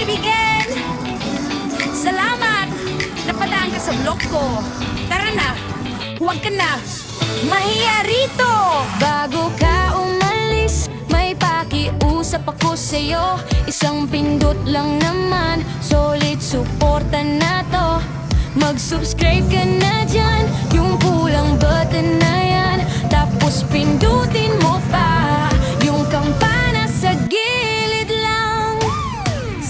Kaibigan, salamat! Napadaan ka sa vlog ko. Tara na, huwag ka na mahiya rito. Bago ka umalis, may pakiusap ako sa'yo. Isang pindot lang naman, solid suporta na to. Mag-subscribe ka na dyan, yung pulang button na yan. Tapos pindutin mo pa yung kampana sa gilid lang.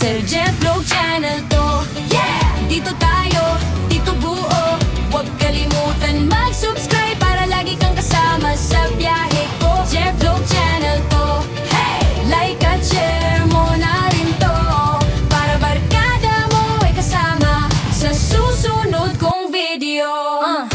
Sir Jeff Vlog Channel to, yeah! Dito tayo, dito buo. Huwag kalimutan mag-subscribe para lagi kang kasama sa biyahe ko. Jeff Vlog Channel to, hey! Like at share mo na rin to, para barkada mo ay kasama sa susunod kong video. Wow!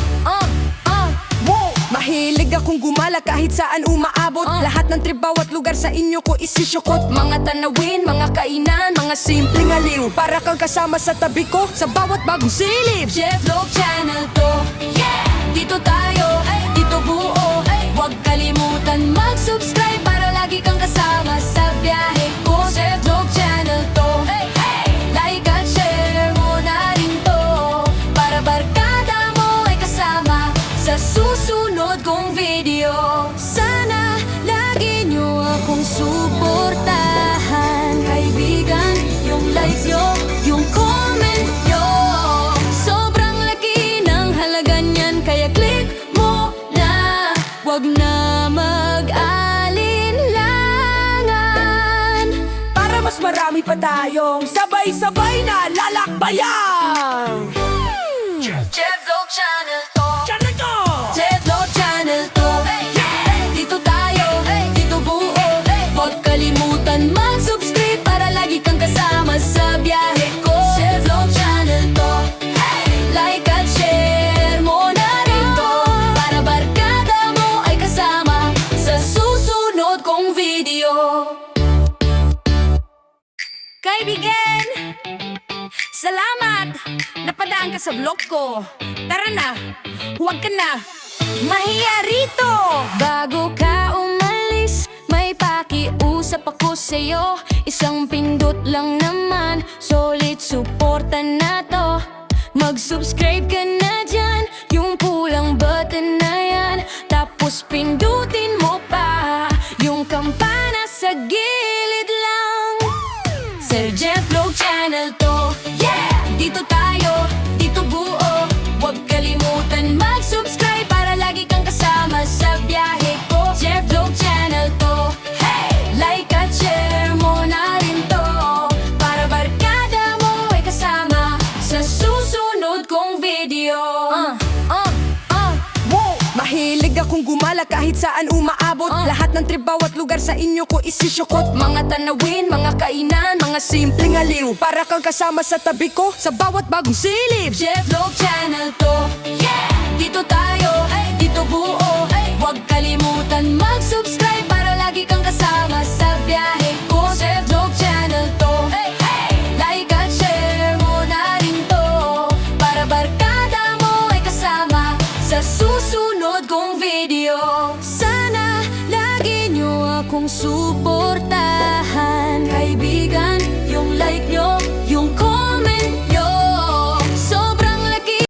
Mahilig akong gumala kahit saan umaabot. Lahat ng trip, bawat lugar sa inyo ko isisyukot. Mga tanawin, mga kainan, mga simpleng aliw, para kang kasama sa tabi ko sa bawat bagong silip. Jeff Vlog Channel to, yeah! Dito tayo, dito buo. Huwag kalimutan mag-subscribe para lagi kang kasama sa biyahe ko. Jeff Vlog Channel to, like at share mo na rin to, para barkada mo ay kasama sa susunod kong video. Sana lagi nyo akong suportahan, kaibigan. Yung like nyo, yung comment nyo, sobrang laki ng halaga niyan. Kaya click mo na, wag na mag-alinlangan. Para mas marami pa tayong sabay-sabay na lalakbayan. Jeff Vlog Channel to, Channel to! Jeff Vlog Channel to, dito tayo, dito buo. Huwag kalimutan mag-subscribe para lagi kang kasama sa biyahe ko. Jeff Vlog Channel to, like at share mo na rin to, para barkada mo ay kasama sa susunod kong video. Kaibigan, salamat! Napadaan ka sa vlog ko. Tara na, huwag ka na mahiya rito. Bago ka umalis, may pakiusap ako sa'yo. Isang pindot lang naman, solid suporta na to. Mag-subscribe ka na dyan, yung pulang button na yan. Tapos pindutin mo pa yung kampana sa gilid lang. Sir Jeff Vlog Channel to, yeah! Dito tayo, dito buo. Huwag kalimutan mag-subscribe para lagi kang kasama sa biyahe ko. Jeff Vlog Channel to, like at share mo na rin to, para barkada mo ay kasama sa susunod kong video. Wow! Mahilig akong gumala kahit saan umaabot. Lahat ng trip, bawat lugar sa inyo ko isisyukot. Mga tanawin, mga kainan, mga simpleng aliw, para kang kasama sa tabi ko sa bawat bagong silip. Jeff Vlog Channel to, yeah! Dito tayo, dito buo. Huwag kalimutan mag-subscribe para lagi kang kasama sa biyahe ko. Jeff Vlog Channel to, like at share mo na rin to, para barkada mo ay kasama sa susunod kong video. Sana lagi nyo akong support